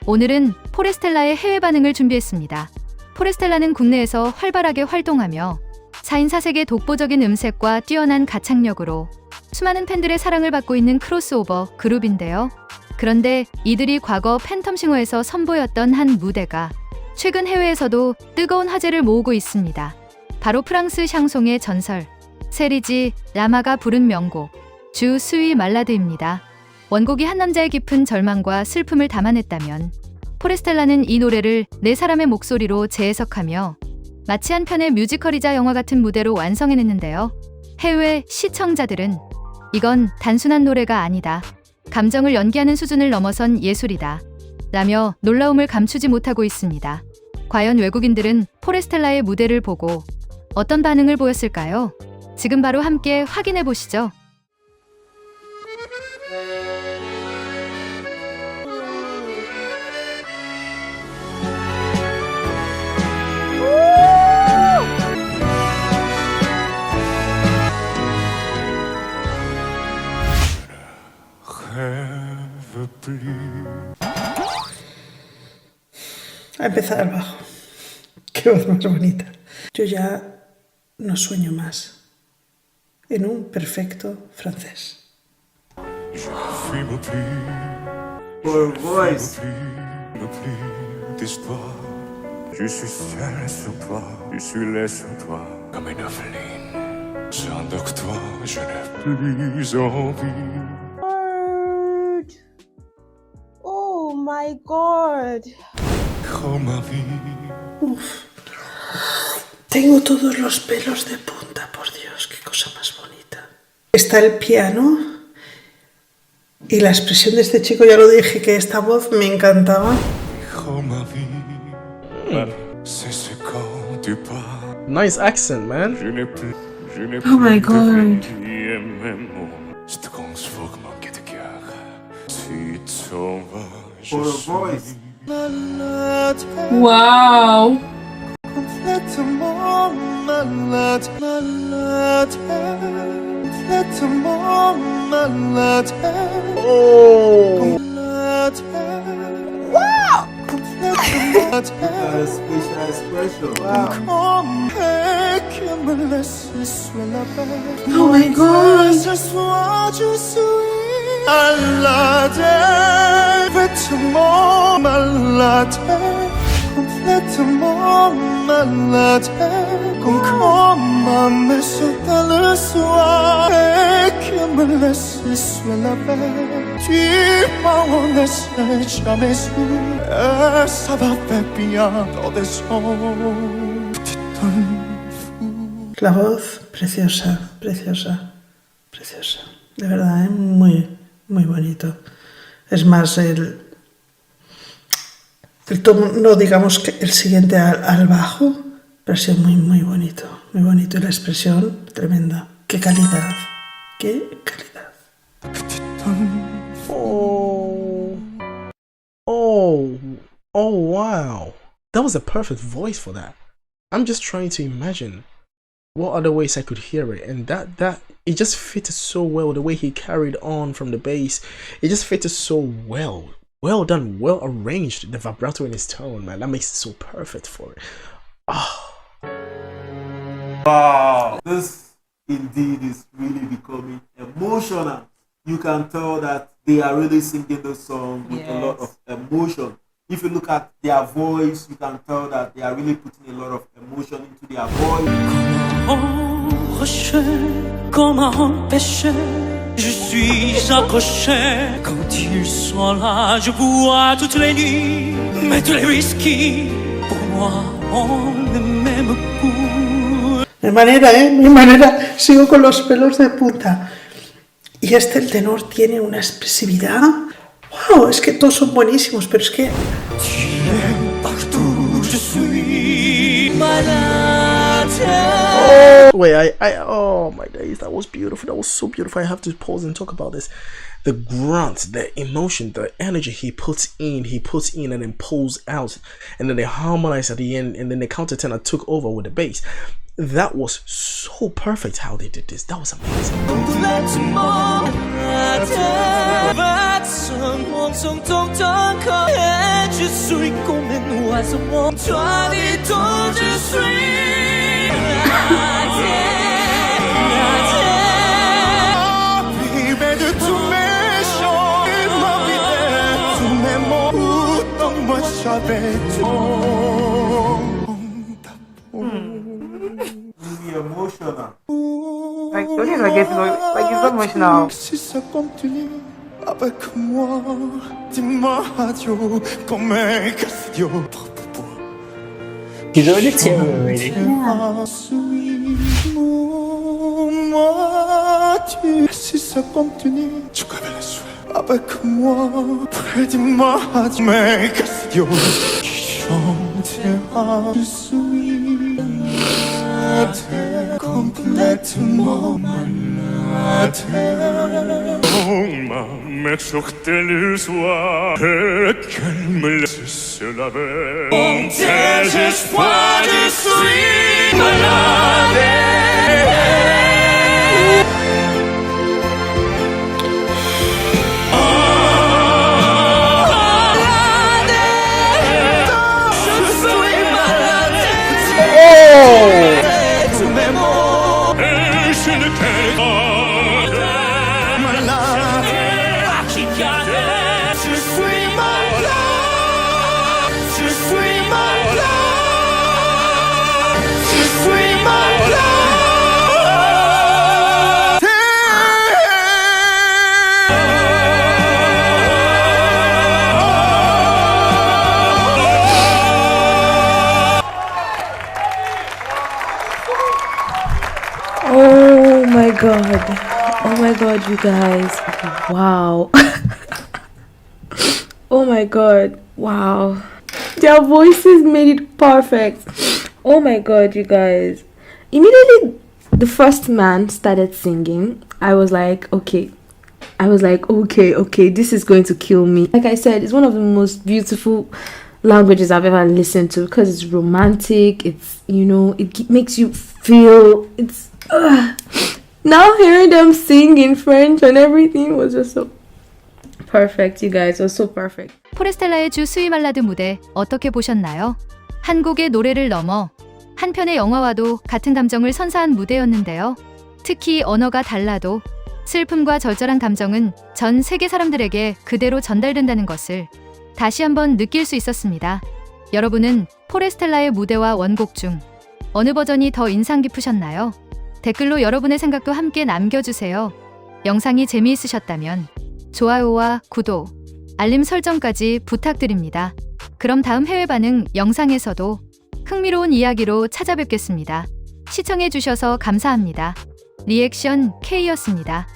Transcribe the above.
오늘은 포레스텔라의 해외 반응을 준비했습니다. 포레스텔라는 국내에서 활발하게 활동하며 4인 4색의 독보적인 음색과 뛰어난 가창력으로 수많은 팬들의 사랑을 받고 있는 크로스오버 그룹인데요. 그런데 이들이 과거 팬텀싱어에서 선보였던 한 무대가 최근 해외에서도 뜨거운 화제를 모으고 있습니다. 바로 프랑스 샹송의 전설 세리지 라마가 부른 명곡 주 수이 말라드입니다. 원곡이 한 남자의 깊은 절망과 슬픔을 담아냈다면 포레스텔라는 이 노래를 네 사람의 목소리로 재해석하며 마치 한 편의 뮤지컬이자 영화 같은 무대로 완성해냈는데요. 해외 시청자들은 이건 단순한 노래가 아니다. 감정을 연기하는 수준을 넘어선 예술이다. 라며 놀라움을 감추지 못하고 있습니다. 과연 외국인들은 포레스텔라의 무대를 보고 어떤 반응을 보였을까요? 지금 바로 함께 확인해 보시죠. A empezar el bajo. Qué voz más bonita. Yo ya no sueño más en un perfecto francés. Por voice. Je suis seul sur toi, je suis laid sur toi, comme une orpheline. J'endors toi, je n'ai plus envie. Oh my god. Oh ma vie. Uf. Tengo todos los pelos de punta, por Dios, qué cosa más bonita. Está el piano y la expresión de este chico, ya lo dije, que esta voz me encantaba. Oh ma vie. C'est ce quand tu pars. Nice accent, man. Je n'ai plus Oh my god. Je te transforme en quête de cœur. Tu t'en vas, je For a suis voice. malade. Wow. Complètement malade, malade, complètement malade. Oh. Malade. Wow! Complètement Special expression. Wow. comme que me laisse sur la paix. Oh my god. Ce soir je suis malade, complètement malade. Complètement malade, comme un monsieur dans le soir et qui me laisse sur la paix. Tu m'en laisses jamais su, et ça va faire bien dans des sons. La voz, preciosa, preciosa, preciosa. De verdad, muy, muy bonito. Es más, el tono, no digamos que el siguiente al bajo, pero ha sido muy, muy bonito. Muy bonito. Y la expresión, tremenda. ¡Qué calidad! ¡Qué calidad! Oh. Oh. Oh, wow. That was a perfect voice for that. I'm just trying to imagine what other ways I could hear it, and that it just fitted so well. The way he carried on from the bass, it just fitted so well. Well done, well arranged. The vibrato in his tone, man, that makes it so perfect for it. Oh. Wow. This indeed is really becoming emotional. You can tell that they are really singing the song with a lot of emotion. If you look at their voice, you can tell that they are really putting a lot of emotion into their voice. Comment empêcher? Je suis accroché. Quand ils sont là, je vois toutes les nuits. Mais tous les whisky, pour moi, on ne m'aime plus. Mi manera, mi manera. Sigo con los pelos de punta. Y el tenor tiene una expresividad. ¡Wow! Es que todos son buenísimos, pero es que... Partout je suis malade. Wait, oh my days, that was beautiful. That was so beautiful. I have to pause and talk about this. The grunt, the emotion, the energy he puts in and then pulls out, and then they harmonize at the end, and then the countertenor took over with the bass. That was so perfect how they did this. That was amazing. Really emotional. Like, don't you like it's so emotional. Si ça continue avec moi, dis-moi adieu, comme un castillo. He's already tearing already. Si ça continue, tu connais le souhait avec moi, près de moi, comme un castillo qui chantera. Je suis complètement malade. Ma sur soir qu'elle me laisse seul avec mon désespoir, je suis malade. Oh my god, you guys. Wow. Oh my god. Wow. Their voices made it perfect. Oh my god, you guys. Immediately the first man started singing, I was like, okay, this is going to kill me. Like I said, it's one of the most beautiful languages I've ever listened to because it's romantic. It's, you know, it makes you feel. It's now hearing them sing in French and everything was just so perfect, you guys. It was so perfect. 포레스텔라의 주 수이 말라드 무대 어떻게 보셨나요? 한 곡의 노래를 넘어 한 편의 영화와도 같은 감정을 선사한 무대였는데요. 특히 언어가 달라도 슬픔과 절절한 감정은 전 세계 사람들에게 그대로 전달된다는 것을 다시 한번 느낄 수 있었습니다. 여러분은 포레스텔라의 무대와 원곡 중 어느 버전이 더 인상 깊으셨나요? 댓글로 여러분의 생각도 함께 남겨주세요. 영상이 재미있으셨다면 좋아요와 구독, 알림 설정까지 부탁드립니다. 그럼 다음 해외 반응 영상에서도 흥미로운 이야기로 찾아뵙겠습니다. 시청해주셔서 감사합니다. 리액션 K였습니다.